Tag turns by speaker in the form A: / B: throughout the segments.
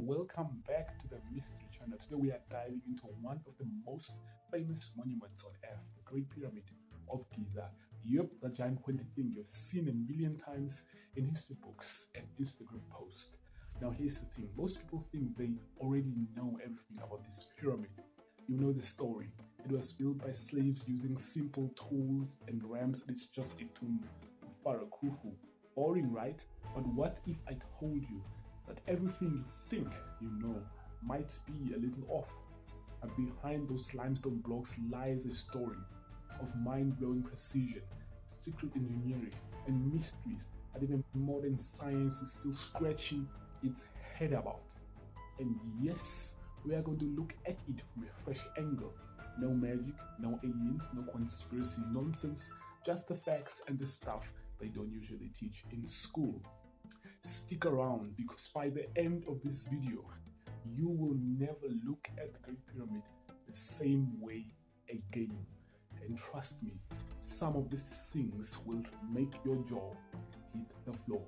A: welcome back to the Mystery Channel. Today we are diving into one of the most famous monuments on earth, the Great Pyramid of Giza. Yup, that giant pointy thing you've seen a million times in history books and Instagram posts. Now here's the thing, most people think they already know everything about this pyramid. You know the story. It was built by slaves using simple tools and ramps, and it's just a tomb of Pharaoh Khufu. Boring, right? But what if I told you that everything you think you know might be a little off? And behind those limestone blocks lies a story of mind-blowing precision, secret engineering, and mysteries that even modern science is still scratching its head about. And yes, we are going to look at it from a fresh angle. No magic, no aliens, no conspiracy nonsense, just the facts and the stuff they don't usually teach in school. Stick around because by the end of this video, you will never look at the Great Pyramid the same way again. And trust me, some of these things will make your jaw hit the floor.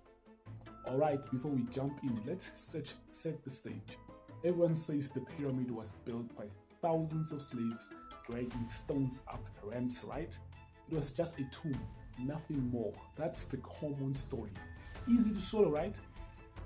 A: Alright, before we jump in, let's set the stage. Everyone says the pyramid was built by thousands of slaves dragging stones up ramps, right? It was just a tomb, nothing more. That's the common story. Easy to swallow, right?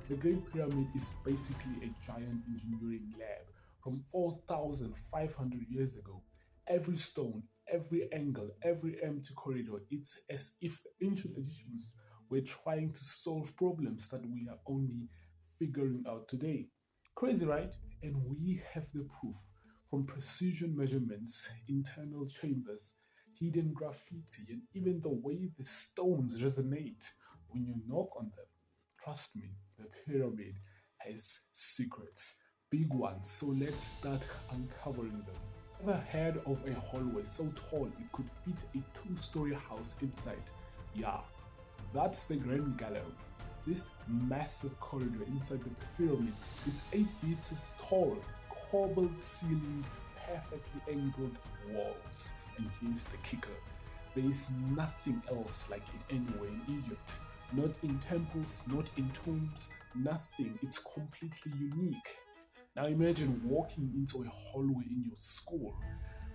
A: The Great Pyramid is basically a giant engineering lab from 4,500 years ago. Every stone, every angle, every empty corridor, it's as if the ancient Egyptians were trying to solve problems that we are only figuring out today. Crazy, right? And we have the proof from precision measurements, internal chambers, hidden graffiti, and even the way the stones resonate when you knock on them. Trust me, the pyramid has secrets, big ones, so let's start uncovering them. Ever heard of a hallway so tall it could fit a two-story house inside? Yeah, that's the Grand Gallery. This massive corridor inside the pyramid is 8 meters tall, cobbled ceiling, perfectly angled walls. And here's the kicker. There is nothing else like it anywhere in Egypt. Not in temples, not in tombs, nothing. It's completely unique. Now imagine walking into a hallway in your school,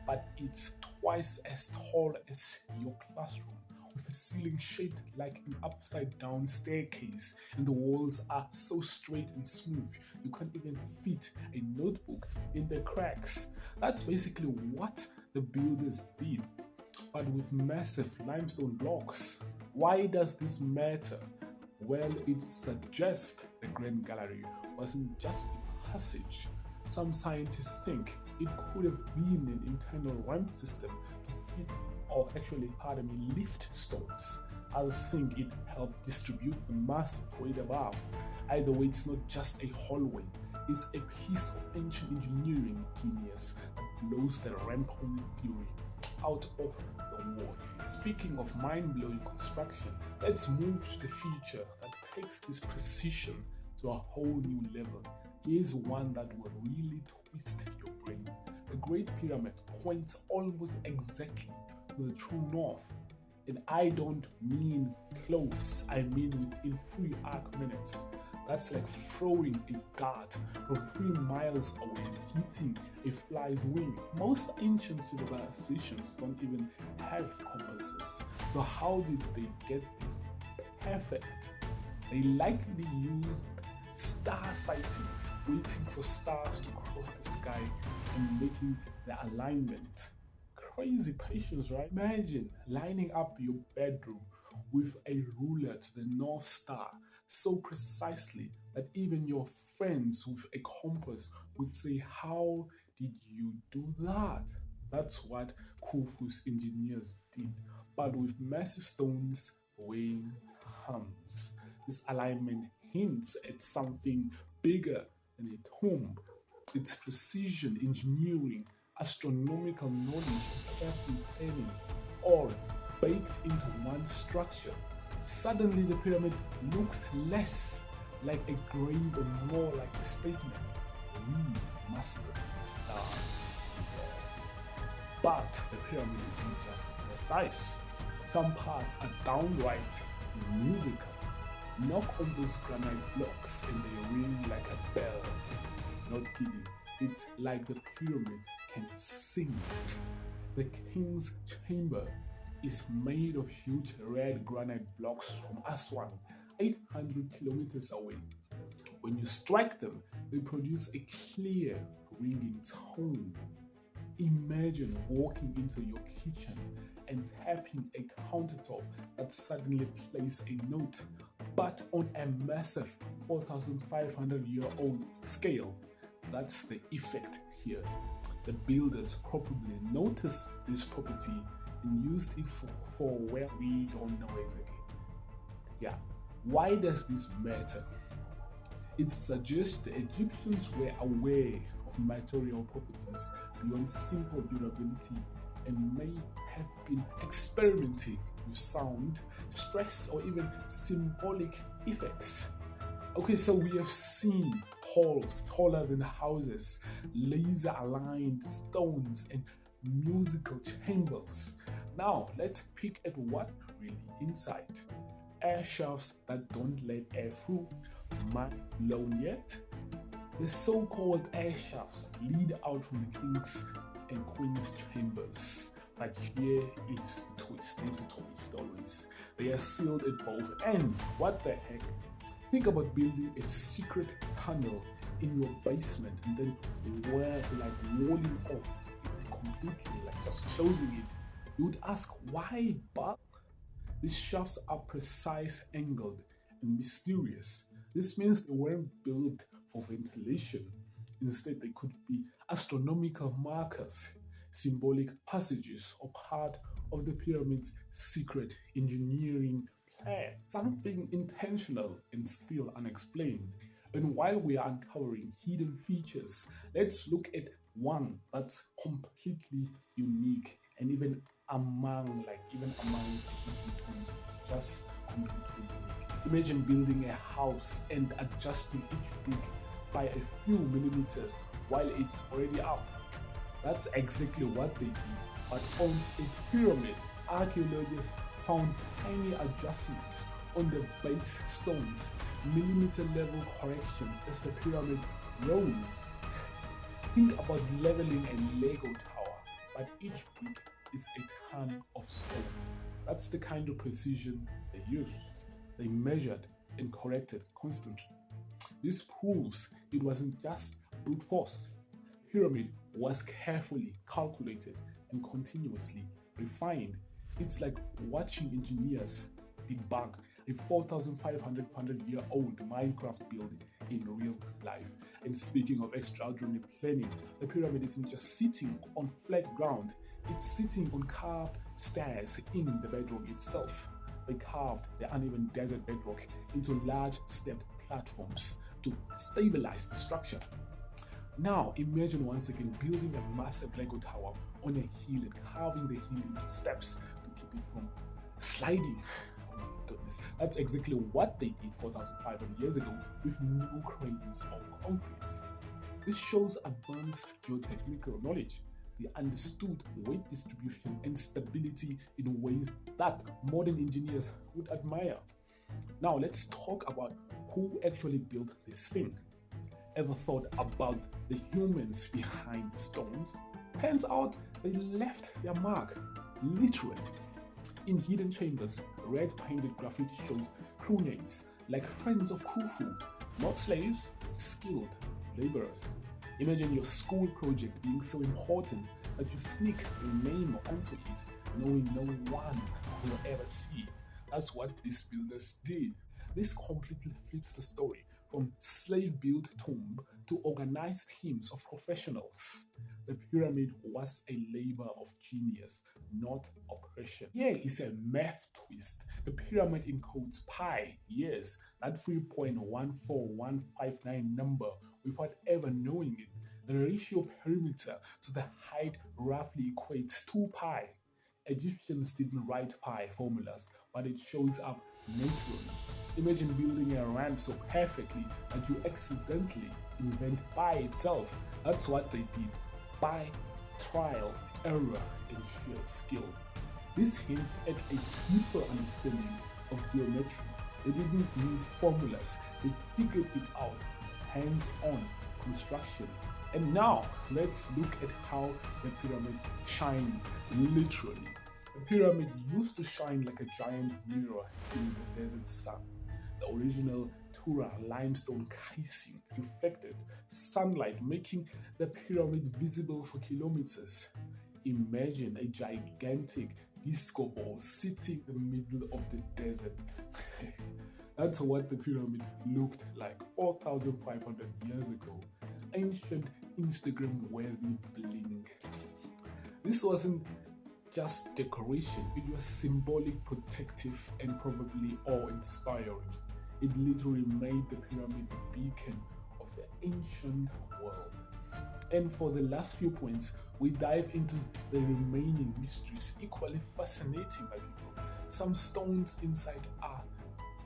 A: but it's twice as tall as your classroom, with a ceiling shaped like an upside down staircase, and the walls are so straight and smooth you can't even fit a notebook in the cracks. That's basically what the builders did, but with massive limestone blocks. Why does this matter? Well, it suggests the Grand Gallery wasn't just a passage. Some scientists think it could have been an internal ramp system to fit, or actually, lift stones. Others think it helped distribute the massive weight above. Either way, it's not just a hallway. It's a piece of ancient engineering genius that blows the ramp-only theory out of the water. Speaking of mind-blowing construction, let's move to the feature that takes this precision to a whole new level. Here's one that will really twist your brain. The Great Pyramid points almost exactly to the true north. And I don't mean close, I mean within 3 arc minutes. That's like throwing a dart from 3 miles away and hitting a fly's wing. Most ancient civilizations don't even have compasses. So how did they get this perfect? They likely used star sightings, waiting for stars to cross the sky and making the alignment. Crazy patience, right? Imagine lining up your bedroom with a ruler to the North Star so precisely that even your friends with a compass would say, "How did you do that?" That's what Khufu's engineers did, but with massive stones weighing tons. This alignment hints at something bigger than a tomb. It's precision engineering, astronomical knowledge, and careful planning, all baked into one structure. Suddenly the pyramid looks less like a grave and more like a statement. We mastered the stars. But the pyramid isn't just precise. Some parts are downright musical. Knock on those granite blocks and they ring like a bell. Not kidding. It's like the pyramid can sing. The king's chamber is made of huge red granite blocks from Aswan, 800 kilometers away. When you strike them, they produce a clear, ringing tone. Imagine walking into your kitchen and tapping a countertop that suddenly plays a note, but on a massive 4,500-year-old scale. That's the effect here. The builders probably noticed this property and used it for where we don't know exactly. Yeah. Why does this matter? It suggests the Egyptians were aware of material properties beyond simple durability and may have been experimenting with sound, stress, or even symbolic effects. Okay, so we have seen halls taller than houses, laser aligned stones, and musical chambers. Now, let's peek at what's really inside. Air shafts that don't let air through. Mind blown yet? The so-called air shafts lead out from the king's and queen's chambers. But here is the twist. There's a twist always. They are sealed at both ends. What the heck? Think about building a secret tunnel in your basement and then walling off it completely, like just closing it. You would ask why, but these shafts are precise, angled, and mysterious. This means they weren't built for ventilation. Instead, they could be astronomical markers, symbolic passages, or part of the pyramid's secret engineering plan. Something intentional and still unexplained. And while we are uncovering hidden features, let's look at one that's completely unique and even among it's just completely unique. Imagine building a house and adjusting each brick by a few millimeters while it's already up. That's exactly what they did. But on a pyramid, archaeologists found tiny adjustments on the base stones, millimeter level corrections as the pyramid rose. Think about leveling a Lego tower, but each brick is a ton of stone. That's the kind of precision they used. They measured and corrected constantly. This proves it wasn't just brute force. The pyramid was carefully calculated and continuously refined. It's like watching engineers debug a 4,500-year-old Minecraft building in real life. And speaking of extraordinary planning, the pyramid isn't just sitting on flat ground, it's sitting on carved stairs in the bedrock itself. They carved the uneven desert bedrock into large stepped platforms to stabilize the structure. Now imagine once again building a massive Lego tower on a hill and carving the hill into steps to keep it from sliding. Oh my goodness, that's exactly what they did 4,500 years ago with no cranes or concrete. This shows advanced geotechnical knowledge. They understood weight distribution and stability in ways that modern engineers would admire. Now let's talk about who actually built this thing. Ever thought about the humans behind the stones? Turns out they left their mark, literally. In hidden chambers, red painted graffiti shows crew names like Friends of Khufu, not slaves, skilled laborers. Imagine your school project being so important that you sneak your name onto it, knowing no one will ever see. That's what these builders did. This completely flips the story from slave-built tomb to organized teams of professionals. The pyramid was a labor of genius, not oppression. Here is a math twist. The pyramid encodes pi, yes, that 3.14159 number, without ever knowing it. The ratio perimeter to the height roughly equates 2 pi. Egyptians didn't write pi formulas, but it shows up naturally. Imagine building a ramp so perfectly that you accidentally invent pi itself. That's what they did. By trial, error, and sheer skill. This hints at a deeper understanding of geometry. They didn't need formulas, they figured it out hands-on. construction. And now let's look at how the pyramid shines literally. The pyramid used to shine like a giant mirror in the desert sun. The original Tura limestone casing reflected sunlight, making the pyramid visible for kilometers. Imagine a gigantic disco ball sitting in the middle of the desert. That's what the pyramid looked like 4,500 years ago. Ancient Instagram-worthy bling. This wasn't just decoration, it was symbolic, protective, and probably awe-inspiring. It literally made the pyramid the beacon of the ancient world. And for the last few points, we dive into the remaining mysteries, equally fascinating by people. Some stones inside are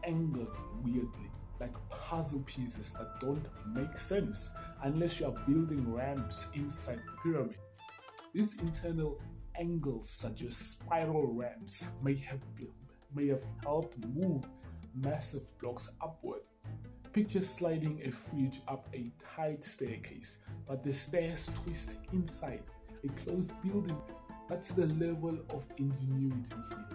A: angled weirdly, like puzzle pieces that don't make sense unless you are building ramps inside the pyramid. These internal angles, such as spiral ramps, may have helped move massive blocks upward. Picture sliding a fridge up a tight staircase, but the stairs twist inside a closed building. That's the level of ingenuity here.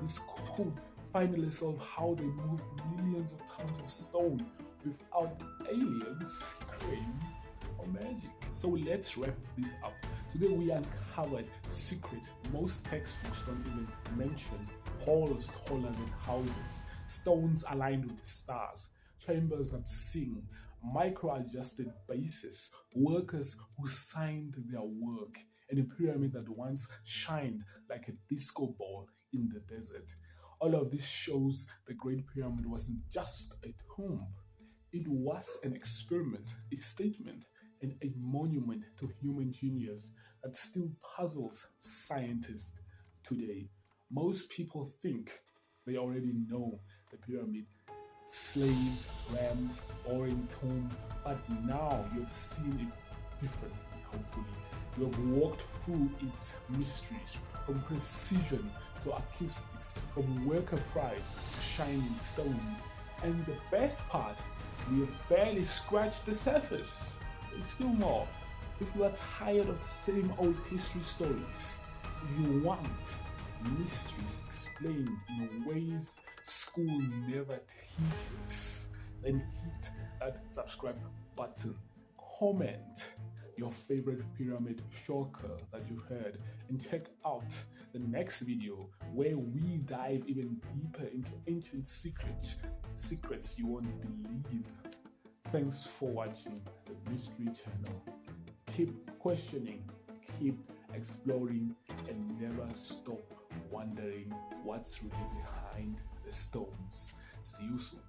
A: This could finally solve how they moved millions of tons of stone without aliens, cranes, or magic. So let's wrap this up. Today we uncovered secrets most textbooks don't even mention: halls taller than houses, stones aligned with the stars, chambers that sing, micro-adjusted bases, workers who signed their work, and a pyramid that once shined like a disco ball in the desert. All of this shows the Great Pyramid wasn't just a tomb. It was an experiment, a statement, and a monument to human genius that still puzzles scientists today. Most people think they already know the pyramid: slaves, rams, boring tomb, but now you've seen it differently, hopefully. You have walked through its mysteries, from precision to acoustics, from worker pride to shining stones. And the best part, we have barely scratched the surface. There's still more. If you are tired of the same old history stories, if you want mysteries explained in ways school never teaches, then hit that subscribe button. Comment your favorite pyramid shocker that you heard, and check out the next video where we dive even deeper into ancient secrets you won't believe. Thanks for watching the Mystery Channel. Keep questioning, keep exploring, and never stop wondering what's really behind the stones. See you soon.